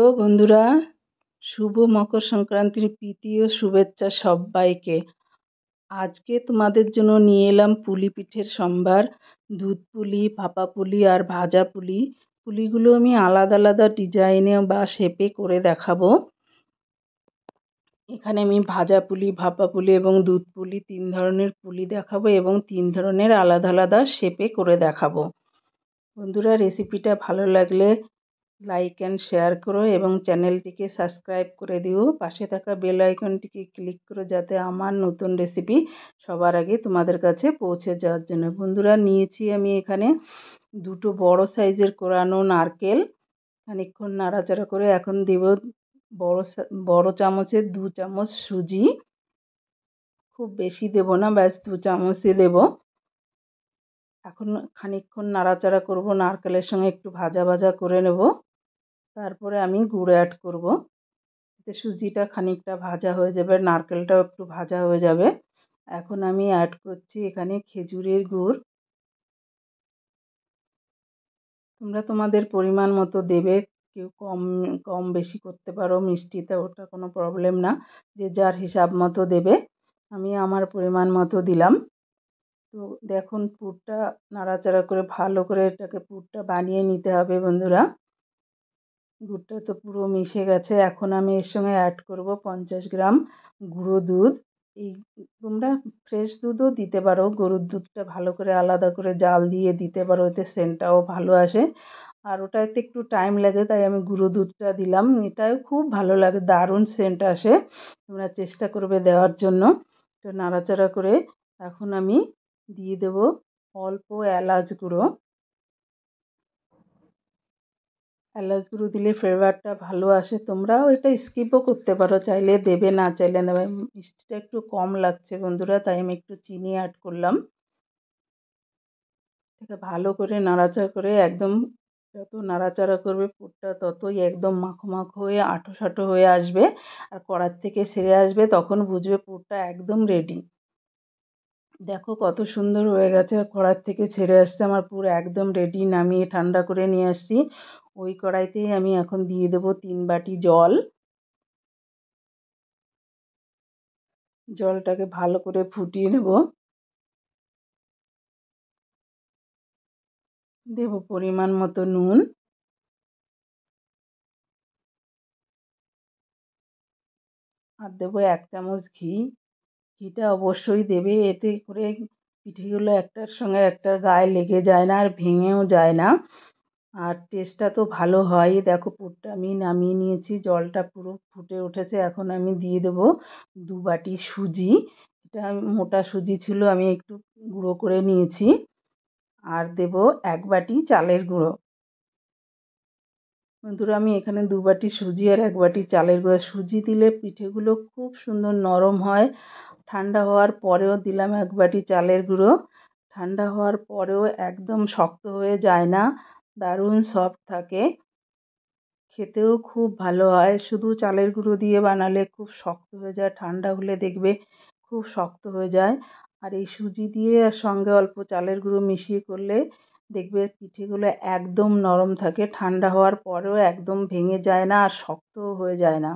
তো বন্ধুরা, শুভ মকর সংক্রান্তির প্রীতি ও শুভেচ্ছা সবাইকে। আজকে তোমাদের জন্য নিয়ে এলাম পুলি পিঠের সম্ভার। দুধ পুলি, ভাপা পুলি আর ভাজা পুলি। পুলিগুলো আমি আলাদা আলাদা ডিজাইনে বা শেপে করে দেখাবো। এখানে আমি ভাজা পুলি, ভাপা পুলি এবং দুধ পুলি 3 ধরনের পুলি দেখাবো এবং 3 ধরনের আলাদা আলাদা শেপে করে দেখাবো। বন্ধুরা, রেসিপিটা ভালো লাগলে লাইক অ্যান্ড শেয়ার করো এবং চ্যানেলটিকে সাবস্ক্রাইব করে দিও। পাশে থাকা বেল আইকনটিকে ক্লিক করো যাতে আমার নতুন রেসিপি সবার আগে তোমাদের কাছে পৌঁছে যাওয়ার জন্য। বন্ধুরা, নিয়েছি আমি এখানে 2টো বড় সাইজের কোরানো নারকেল। খানিকক্ষণ নাড়াচাড়া করে এখন দেব বড় চামচের 2 চামচ সুজি। খুব বেশি দেব না, ব্যাস 2 চামচই দেব। এখন খানিকক্ষণ নাড়াচাড়া করব, নারকেলের সঙ্গে একটু ভাজা ভাজা করে নেব। তারপরে আমি গুড় অ্যাড করব। এতে সুজিটা খানিকটা ভাজা হয়ে যাবে, নারকেলটাও একটু ভাজা হয়ে যাবে। এখন আমি অ্যাড করছি এখানে খেজুরের গুড়। তোমরা তোমাদের পরিমাণ মতো দেবে, কেউ কম বেশি করতে পারো মিষ্টিতে, ওটা কোনো প্রবলেম না, যে যার হিসাব মতো দেবে। আমি আমার পরিমাণ মতো দিলাম। তো দেখুন, পুরটা নাড়াচাড়া করে ভালো করে এটাকে পুরটা বানিয়ে নিতে হবে বন্ধুরা। দুধটা তো পুরো মিশে গেছে। এখন আমি এর সঙ্গে অ্যাড করব 50 গ্রাম গুঁড়ো দুধ। এই তোমরা ফ্রেশ দুধও দিতে পারো, গরুর দুধটা ভালো করে আলাদা করে জাল দিয়ে দিতে পারো, এতে সেন্টটাও ভালো আসে। আর ওটাতে একটু টাইম লাগে, তাই আমি গুঁড়ো দুধটা দিলাম। এটাও খুব ভালো লাগে, দারুণ সেন্ট আসে। তোমরা চেষ্টা করবে দেওয়ার জন্য। তো নাড়াচাড়া করে এখন আমি দিয়ে দেব অল্প এলাচ গুঁড়ো। এলাচ গুঁড়ো দিলে ফ্লেভারটা ভালো আসে। তোমরাও এটা স্কিপও করতে পারো, চাইলে দেবে, না চাইলে নেবে। মিষ্টিটা একটু কম লাগছে বন্ধুরা, তাই আমি একটু চিনি অ্যাড করলাম। এটাকে ভালো করে নাড়াচাড়া করে একদম, যত নাড়াচাড়া করবে পুরটা ততই একদম মাখো মাখো হয়ে আঁটো সাঁটো হয়ে আসবে। আর কড়ার থেকে ছেড়ে আসবে, তখন বুঝবে পুরটা একদম রেডি। দেখো কত সুন্দর হয়ে গেছে, কড়ার থেকে ছেড়ে আসছে আমার পুর একদম রেডি। নামিয়ে ঠান্ডা করে নিয়ে আসছি। ওই কড়াইতেই আমি এখন দিয়ে দেবো 3 বাটি জল। জলটাকে ভালো করে ফুটিয়ে নেব। দেব পরিমাণ মতো নুন। আর দেবো 1 চামচ ঘি। ঘিটা অবশ্যই দেবে, এতে করে পিঠেগুলো একটার সঙ্গে একটার গায়ে লেগে যায় না আর ভেঙেও যায় না। আর টেস্টটা তো ভালো হয়। দেখো পুরটা আমি নামিয়ে নিয়েছি, জলটা পুরো ফুটে উঠেছে। এখন আমি দিয়ে দেবো 2 বাটি সুজি। এটা মোটা সুজি ছিল, আমি একটু গুঁড়ো করে নিয়েছি। আর দেবো 1 বাটি চালের গুঁড়ো। বন্ধুরা, আমি এখানে 2 বাটি সুজি আর 1 বাটি চালের গুঁড়ো। সুজি দিলে পিঠেগুলো খুব সুন্দর নরম হয়। ঠান্ডা হওয়ার পরেও দিলাম 1 বাটি চালের গুঁড়ো। ঠান্ডা হওয়ার পরেও একদম শক্ত হয়ে যায় না, দারুণ সফট থাকে। খেতেও খুব ভালো হয়। শুধু চালের গুঁড়ো দিয়ে বানালে খুব শক্ত হয়ে যায়, ঠান্ডা হলে দেখবে খুব শক্ত হয়ে যায়। আর এই সুজি দিয়ে আর সঙ্গে অল্প চালের গুঁড়ো মিশিয়ে করলে দেখবে পিঠেগুলো একদম নরম থাকে, ঠান্ডা হওয়ার পরেও একদম ভেঙে যায় না আর শক্তও হয়ে যায় না।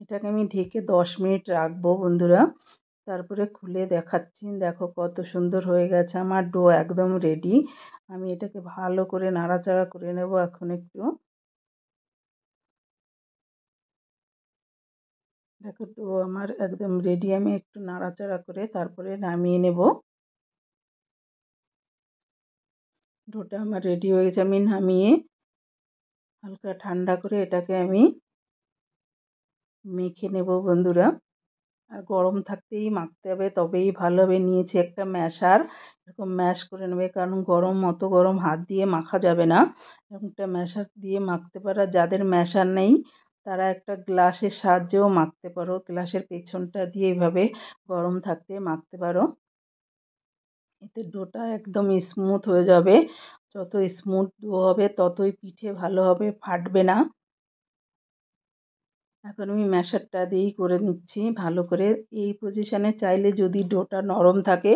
এটাকে আমি ঢেকে 10 মিনিট রাখবো বন্ধুরা। তারপরে খুলে দেখাচ্ছি। দেখো কত সুন্দর হয়ে গেছে, আমার ডো একদম রেডি। আমি এটাকে ভালো করে নাড়াচাড়া করে নেব এখন একটু। দেখো ডো আমার একদম রেডি। আমি একটু নাড়াচাড়া করে তারপরে নামিয়ে নেব। ডোটা আমার রেডি হয়ে গেছে। আমি নামিয়ে হালকা ঠান্ডা করে এটাকে আমি মেখে নেব বন্ধুরা। আর গরম থাকতেই মাখতে হবে, তবেই ভালো হবে। নিয়েছি একটা ম্যাশার, এরকম ম্যাশ করে নেবে, কারণ অত গরম হাত দিয়ে মাখা যাবে না। এরকম একটা ম্যাশার দিয়ে মাখতে পারো। যাদের ম্যাশার নেই তারা একটা গ্লাসের সাহায্যেও মাখতে পারো, গ্লাসের পেছনটা দিয়ে এইভাবে গরম থাকতে মাখতে পারো। এতে ডোটা একদম স্মুথ হয়ে যাবে। যত স্মুথ ডো হবে ততই পিঠে ভালো হবে, ফাটবে না। এখন আমি ম্যাশারটা দিয়েই করে নিচ্ছি ভালো করে। এই পজিশানে চাইলে যদি ডোটা নরম থাকে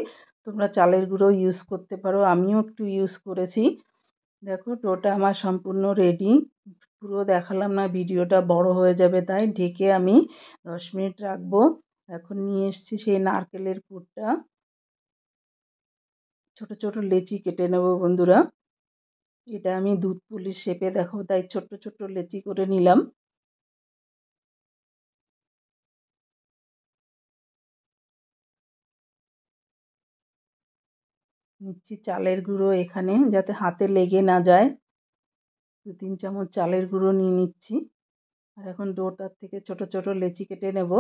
তোমরা চালের গুঁড়ো ইউজ করতে পারো, আমিও একটু ইউজ করেছি। দেখো ডোটা আমার সম্পূর্ণ রেডি। পুরো দেখালাম না, ভিডিওটা বড় হয়ে যাবে, তাই ঢেকে আমি 10 মিনিট রাখবো। এখন নিয়ে এসেছি সেই নারকেলের পুরটা। ছোট ছোট লেচি কেটে নেব বন্ধুরা। এটা আমি দুধ পুলির শেপে দেখাবো, তাই ছোট্ট ছোট্ট লেচি করে নিলাম। নিচ্ছি চালের গুঁড়ো এখানে, যাতে হাতে লেগে না যায়। 2-3 চামচ চালের গুঁড়ো নিয়ে নিচ্ছি। আর এখন ডোটার থেকে ছোট ছোট লেচি কেটে নেব।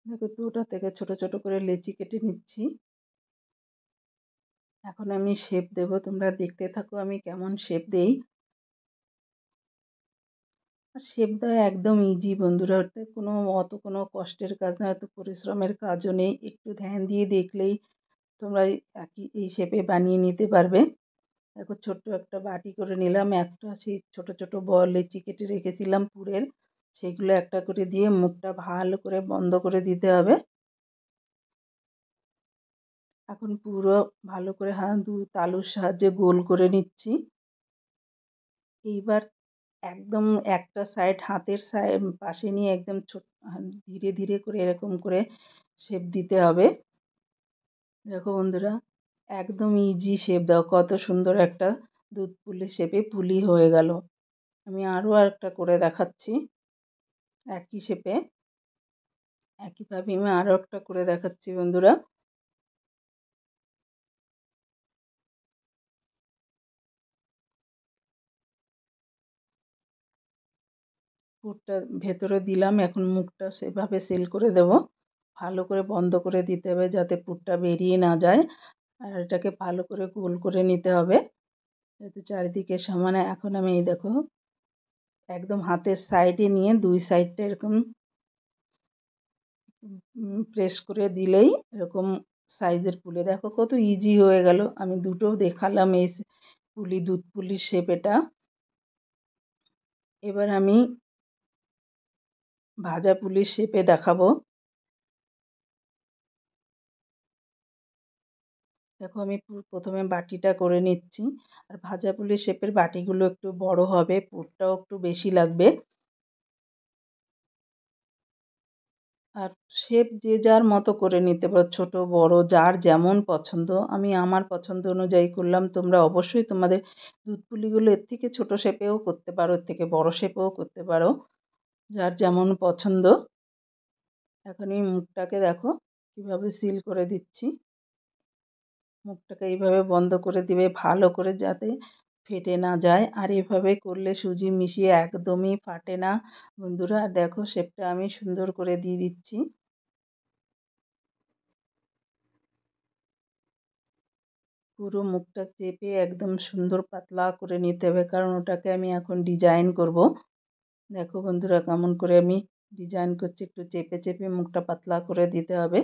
দেখো ডোটা থেকে ছোট ছোট করে লেচি কেটে নিচ্ছি। এখন আমি শেপ দেব, তোমরা দেখতে থাকো আমি কেমন শেপ দেই। আর শেপ দেওয়া একদম ইজি বন্ধুরা, ওতে কোনো কষ্টের কাজ না, অত পরিশ্রমের কাজও নেই। একটু ধ্যান দিয়ে দেখলেই তোমরা এই শেপে বানিয়ে নিতে পারবে। দেখো ছোট্ট একটা বাটি করে নিলাম, একটা সেই ছোট ছোট বল লেচি কেটে রেখেছিলাম পুরের, সেগুলো একটা করে দিয়ে মুখটা ভালো করে বন্ধ করে দিতে হবে। এখন পুরো ভালো করে তালুর সাহায্যে গোল করে নিচ্ছি। এইবার একদম একটা সাইড হাতের পাশে নিয়ে একদম ধীরে ধীরে করে এরকম করে শেপ দিতে হবে। দেখো বন্ধুরা, একদম ইজি শেপ দাও, কত সুন্দর একটা দুধ পুলির শেপে পুলি হয়ে গেল। আমি আরও একটা করে দেখাচ্ছি একই শেপে। একইভাবে আমি আরও একটা করে দেখাচ্ছি বন্ধুরা। পুরটা ভেতরে দিলাম, এখন মুখটা সেভাবে সিল করে দেব। ভালো করে বন্ধ করে দিতে হবে যাতে পুরটা বেরিয়ে না যায়। আর এটাকে ভালো করে গোল করে নিতে হবে যাতে চারিদিকে সমানে। এখন আমি এই দেখো একদম হাতের সাইডে নিয়ে দুই সাইডটা এরকম প্রেস করে দিলেই এরকম সাইজের পুলি, দেখো কত ইজি হয়ে গেল। আমি দুটো দেখালাম এই দুধ পুলির শেপ এটা। এবার আমি ভাজা পুলির শেপে দেখাবো। দেখো আমি প্রথমে বাটিটা করে নিচ্ছি। আর ভাজা পুলির শেপের বাটিগুলো একটু বড় হবে, পুরটাও একটু বেশি লাগবে। আর শেপ যে যার মতো করে নিতে পারো, ছোট বড় যার যেমন পছন্দ। আমি আমার পছন্দ অনুযায়ী করলাম, তোমরা অবশ্যই তোমাদের দুধ পুলিগুলো এর থেকে ছোট শেপেও করতে পারো, এর থেকে বড় শেপেও করতে পারো, যার যেমন পছন্দ। এখন এই মুখটাকে দেখো কীভাবে সিল করে দিচ্ছি। মুখটাকে এইভাবে বন্ধ করে দিবে ভালো করে, যাতে ফেটে না যায়। আর এভাবে করলে সুজি মিশিয়ে একদমই ফাটে না বন্ধুরা। আর দেখো শেপটা আমি সুন্দর করে দিয়ে দিচ্ছি। পুরো মুখটা চেপে একদম সুন্দর পাতলা করে নিতে হবে, কারণ ওটাকে আমি এখন ডিজাইন করব। দেখো বন্ধুরা কেমন করে আমি ডিজাইন করছি, একটু চেপে চেপে মুখটা পাতলা করে দিতে হবে।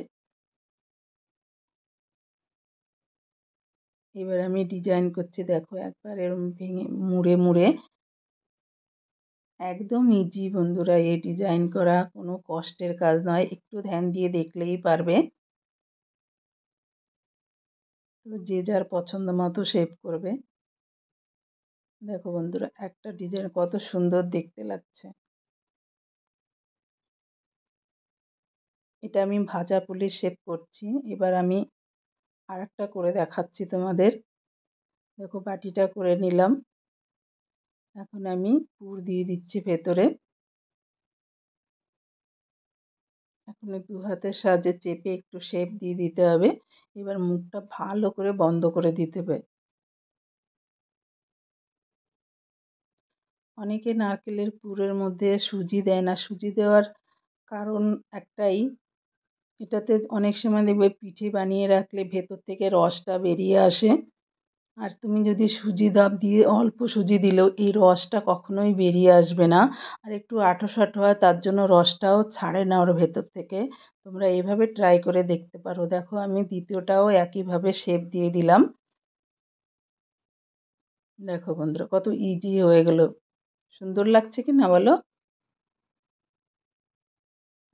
এবার আমি ডিজাইন করছি, দেখো একবার এরকম ভেঙে মুড়ে মুড়ে। একদম ইজি বন্ধুরা, এই ডিজাইন করা কোনো কষ্টের কাজ নয়, একটু ধ্যান দিয়ে দেখলেই পারবে। তো যে যার পছন্দ মতো শেপ করবে। দেখো বন্ধুরা একটা ডিজাইন কত সুন্দর দেখতে লাগছে। এটা আমি ভাজা পুলির শেপ করছি। এবার আমি আরেকটা করে দেখাচ্ছি তোমাদের। দেখো বাটিটা করে নিলাম, এখন আমি পুর দিয়ে দিচ্ছি ভেতরে। এখন দু হাতের সাহায্যে চেপে একটু শেপ দিয়ে দিতে হবে। এবার মুখটা ভালো করে বন্ধ করে দিতে হবে। অনেকে নারকেলের পুরের মধ্যে সুজি দেয় না, সুজি দেওয়ার কারণ একটাই, এটাতে অনেক সময় দেখবে পিঠে বানিয়ে রাখলে ভেতর থেকে রসটা বেরিয়ে আসে। আর তুমি যদি সুজি দিয়ে অল্প সুজি দিলেও এই রসটা কখনোই বেরিয়ে আসবে না। আর একটু আঁটো সাঁটো হয়, তার জন্য রসটাও ছাড়ে না ওর ভেতর থেকে। তোমরা এইভাবে ট্রাই করে দেখতে পারো। দেখো আমি দ্বিতীয়টাও একইভাবে শেপ দিয়ে দিলাম। দেখো বন্ধুরা কত ইজি হয়ে গেল, সুন্দর লাগছে কি না বলো।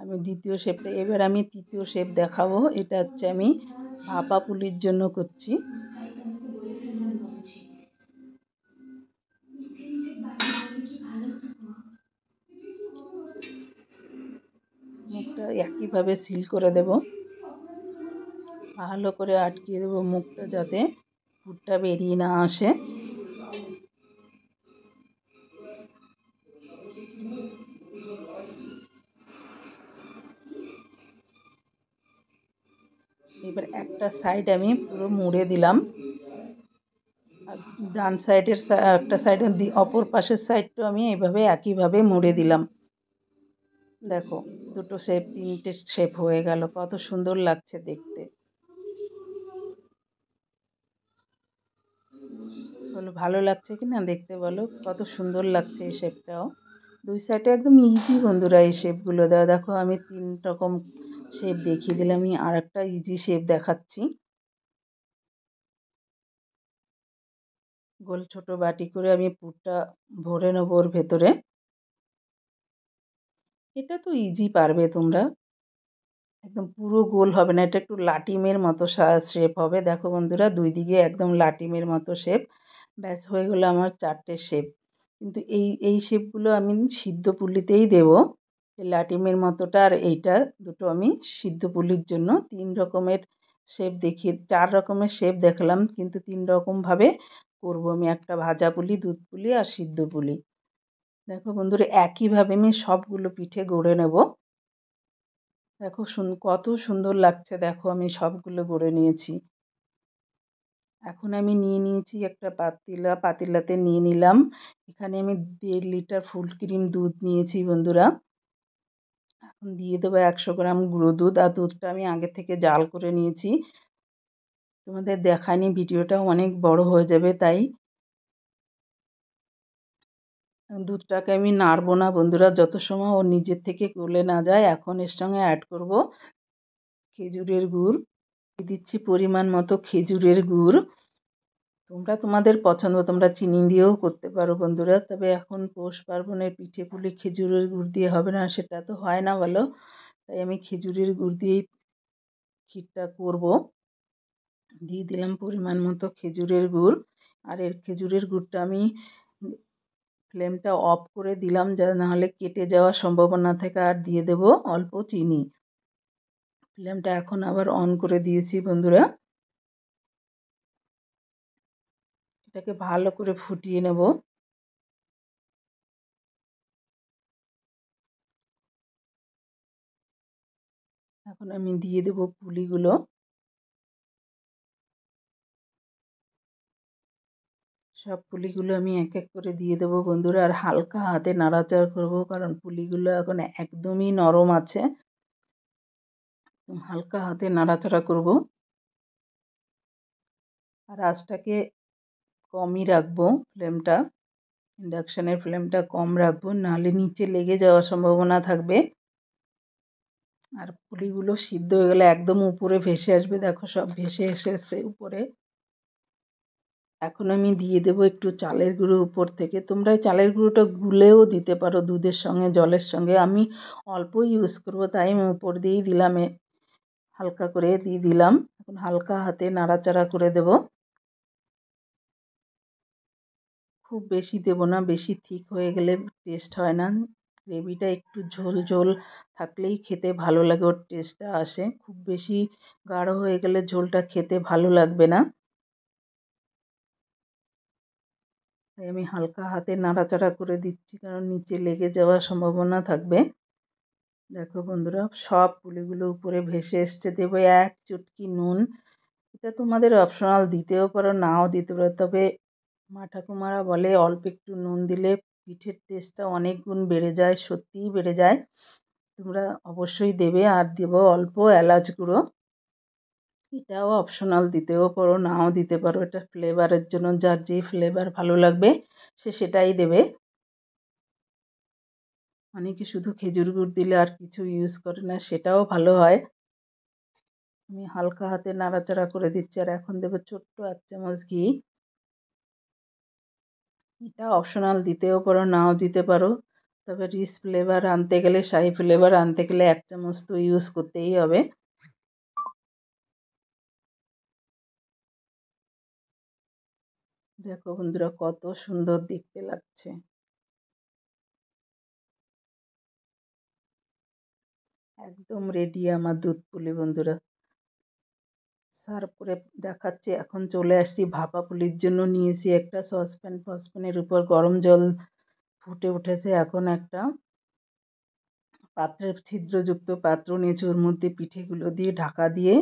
আমি দ্বিতীয় শেপটা, এবার আমি তৃতীয় শেপ দেখাবো। এটা হচ্ছে আমি ভাপা পুলির জন্য করছি। তাই তোমাকে বলে ফেললাম ভাবছি মিথ্যে মিথ্যে বাড়ি বললে কি ভালো হতো মা? মুখটা একইভাবে সিল করে দেব, ভালো করে আটকিয়ে দেবো মুখটা, যাতে পুরটা বেরিয়ে না আসে। এবার একটা সাইড আমি পুরো মুড়ে দিলাম, আর ডান সাইডের একটা সাইডের অপর পাশের সাইডটাও আমি এইভাবে একইভাবে মুড়ে দিলাম। দেখো দুটো শেপ, তিনটে শেপ হয়ে গেল, কত সুন্দর লাগছে দেখতে। বলো ভালো লাগছে কি না দেখতে, বলো কত সুন্দর লাগছে এই শেপটাও। দুই সাইডে একদম ইজি বন্ধুরা এই শেপগুলো দেওয়া। দেখো আমি 3 রকম শেপ দেখিয়ে দিলাম, আমি আর একটা ইজি শেপ দেখাচ্ছি। গোল ছোট বাটি করে আমি পুরটা ভরে নেবো ওর ভেতরে। এটা তো ইজি পারবে তোমরা, একদম পুরো গোল হবে না, এটা একটু লাটিমের মতো শেপ হবে। দেখো বন্ধুরা দুই দিকে একদম লাটিমের মতো শেপ। ব্যাস হয়ে গেলো আমার 4টে শেপ। কিন্তু এই শেপগুলো আমি সিদ্ধ পুলিতেই দেবো। এই লাটিমের মতোটা আর এইটা দুটো আমি সিদ্ধ পুলির জন্য 3 রকমের শেপ দেখিয়ে, 4 রকমের শেপ দেখালাম, কিন্তু 3 রকমভাবে করবো আমি। একটা ভাজা পুলি, দুধ পুলি আর সিদ্ধ পুলি। দেখো বন্ধুরা একইভাবে আমি সবগুলো পিঠে গড়ে নেব। দেখো কত সুন্দর লাগছে, দেখো আমি সবগুলো গড়ে নিয়েছি। এখন আমি নিয়ে নিয়েছি একটা পাতিলা, পাতিলাতে নিয়ে নিলাম, এখানে আমি 1.5 লিটার ফুল ক্রিম দুধ নিয়েছি বন্ধুরা। এখন দিয়ে দেবো 100 গ্রাম গুঁড়ো দুধ, আর দুধটা আমি আগে থেকে জাল করে নিয়েছি। তোমাদের দেখায়নি, ভিডিওটা অনেক বড় হয়ে যাবে, তাই দুধটাকে আমি নাড়বো না বন্ধুরা, যত সময় ও নিজের থেকে গলে না যায়। এখন এর সঙ্গে অ্যাড করব খেজুরের গুড়, দিচ্ছি পরিমাণ মতো খেজুরের গুড়। তোমরা তোমাদের পছন্দ, তোমরা চিনি দিয়েও করতে পারো বন্ধুরা, তবে এখন পৌষ পার্বণের পিঠে পুলি খেজুরের গুড় দিয়ে হবে না, সেটা তো হয় না বলো, তাই আমি খেজুরের গুড় দিয়েই ক্ষীরটা করব। দিয়ে দিলাম পরিমাণ মতো খেজুরের গুড়, আর এর খেজুরের গুড়টা আমি ফ্লেমটা অফ করে দিলাম, যা নাহলে কেটে যাওয়ার সম্ভাবনা থাকে। আর দিয়ে দেব অল্প চিনি। ফ্লেমটা এখন আবার অন করে দিয়েছি বন্ধুরা। এটাকে ভালো করে ফুটিয়ে নেব। এখন আমি দিয়ে দেব পুলিগুলো। সব পুলিগুলো আমি এক এক করে দিয়ে দেবো বন্ধুরা, আর হালকা হাতে নাড়াচাড়া করব, কারণ পুলিগুলো এখন একদমই নরম আছে। হালকা হাতে নাড়াচাড়া করব, আর আঁচটাকে কমই রাখবো ফ্লেমটা, ইন্ডাকশানের ফ্লেমটা কম রাখবো, নাহলে নিচে লেগে যাওয়ার সম্ভাবনা থাকবে। আর পুলিগুলো সিদ্ধ হয়ে গেলে একদম উপরে ভেসে আসবে, দেখো সব ভেসে এসেছে উপরে। এখন আমি দিয়ে দেব একটু চালের গুঁড়ো উপর থেকে। তোমরা এই চালের গুঁড়োটা গুলেও দিতে পারো দুধের সঙ্গে, জলের সঙ্গে। আমি অল্প ইউজ করব, তাই আমি উপর দিয়েই দিলাম, হালকা করে দিয়ে দিলাম। এখন হালকা হাতে নাড়াচাড়া করে দেব। খুব বেশি দেব না, বেশি থিক হয়ে গেলে টেস্ট হয় না। গ্রেভিটা একটু ঝোল ঝোল থাকলেই খেতে ভালো লাগে, ওর টেস্টটা আসে। খুব বেশি গাঢ় হয়ে গেলে ঝোলটা খেতে ভালো লাগবে না। তাই আমি হালকা হাতে নাড়াচাড়া করে দিচ্ছি, কারণ নিচে লেগে যাওয়ার সম্ভাবনা থাকবে। দেখো বন্ধুরা সব পুলিগুলো উপরে ভেসে এসছে। দেবো 1 চুটকি নুন। এটা তোমাদের অপশনাল, দিতেও পারো নাও দিতে পারো, তবে মা ঠাকুমারা বলে অল্প একটু নুন দিলে পিঠের টেস্টটা অনেক গুণ বেড়ে যায়, সত্যিই বেড়ে যায়। তোমরা অবশ্যই দেবে। আর দেবো অল্প এলাচ গুঁড়ো, এটাও অপশনাল, দিতেও পারো নাও দিতে পারো, এটা ফ্লেভারের জন্য, যার যে ফ্লেভার ভালো লাগবে সে সেটাই দেবে। অনেকে শুধু খেজুর গুড় দিলে আর কিছু ইউজ করে না, সেটাও ভালো হয়। আমি হালকা হাতে নাড়াচাড়া করে দিচ্ছি। আর এখন দেবো ছোট্ট 1 চামচ ঘি। এটা অপশনাল, দিতেও পারো নাও দিতে পারো, তবে রিচ ফ্লেভার আনতে গেলে, শাহি ফ্লেভার আনতে গেলে 1 চামচ তো ইউজ করতেই হবে। দেখো বন্ধুরা কত সুন্দর দেখতে লাগছে। একদম রেডি আমার দুধ পুলি বন্ধুরা। সার্ভ করে দেখাচ্ছি। এখন চলে আসছি ভাপা পুলির জন্য। নিয়েছি একটা সসপ্যানের উপর গরম জল ফুটে উঠেছে। এখন একটা পাত্রের ছিদ্রযুক্ত পাত্র নিয়েছি, ওর মধ্যে পিঠেগুলো দিয়ে ঢাকা দিয়ে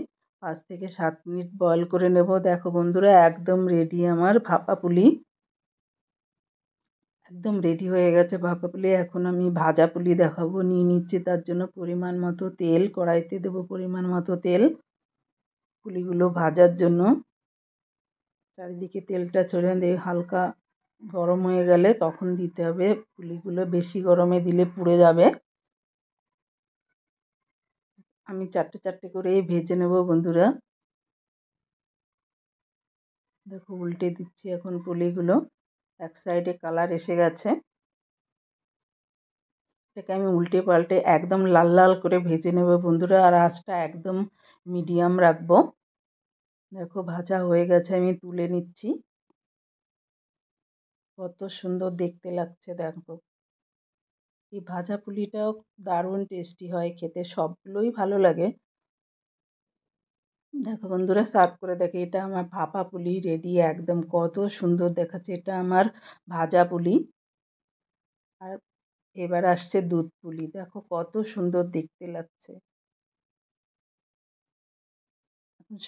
5 থেকে 7 মিনিট বয়ল করে নেব। দেখো বন্ধুরা একদম রেডি আমার ভাপা পুলি। একদম রেডি হয়ে গেছে ভাপা পুলি। এখন আমি ভাজা পুলি দেখাবো। নিয়ে নিচ্ছি তার জন্য পরিমাণ মতো তেল। কড়াইতে দেবো পরিমাণ মতো তেল পুলিগুলো ভাজার জন্য। চারিদিকে তেলটা ছড়িয়ে দিয়ে হালকা গরম হয়ে গেলে তখন দিতে হবে পুলিগুলো। বেশি গরমে দিলে পুড়ে যাবে। আমি 4টে করেই ভেজে নেব বন্ধুরা। দেখো উল্টে দিচ্ছি এখন পুলিগুলো। এক সাইডে কালার এসে গেছে। এটাকে আমি উল্টে পাল্টে একদম লাল লাল করে ভেজে নেব বন্ধুরা। আর আঁচটা একদম মিডিয়াম রাখবো। দেখো ভাজা হয়ে গেছে, আমি তুলে নিচ্ছি। কত সুন্দর দেখতে লাগছে দেখো। এই ভাজা পুলিটাও দারুণ টেস্টি হয় খেতে, সবগুলোই ভালো লাগে। দেখো বন্ধুরা সার্ভ করে দেখে, এটা আমার ভাপা পুলি রেডি। একদম কত সুন্দর দেখাচ্ছে। এটা আমার ভাজা পুলি। আর এবার আসছে দুধ পুলি। দেখো কত সুন্দর দেখতে লাগছে।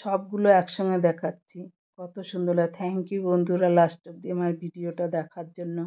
সবগুলো একসঙ্গে দেখাচ্ছি। কত সুন্দর লাগে। থ্যাংক ইউ বন্ধুরা লাস্ট অব্দি আমার ভিডিওটা দেখার জন্য।